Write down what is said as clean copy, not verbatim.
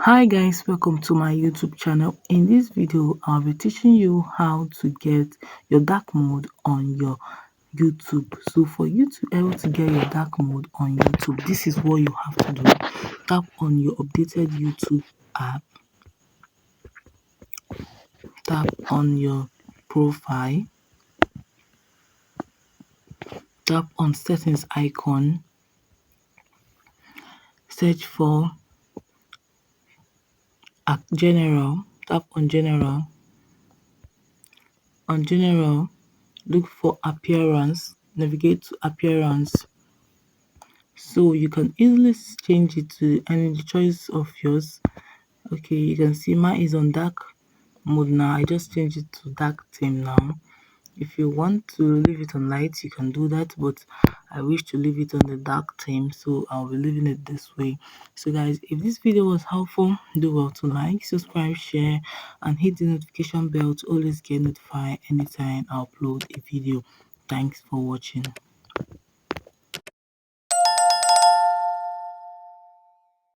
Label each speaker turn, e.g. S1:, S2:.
S1: Hi guys, welcome to my YouTube channel. In this video I'll be teaching you how to get your dark mode on your YouTube. So for you to be able to get your dark mode on YouTube, this is what you have to do. Tap on your updated YouTube app, tap on your profile, tap on settings icon, search for general, tap on general. On general, look for appearance, navigate to appearance. So you can easily change it to any choice of yours. Okay, you can see mine is on dark mode now. I just changed it to dark theme now. If you want to leave it on light, you can do that, but I wish to leave it on the dark theme, so I'll be leaving it this way. So guys, if this video was helpful, do well to like, subscribe, share, and hit the notification bell to always get notified anytime I upload a video. Thanks for watching.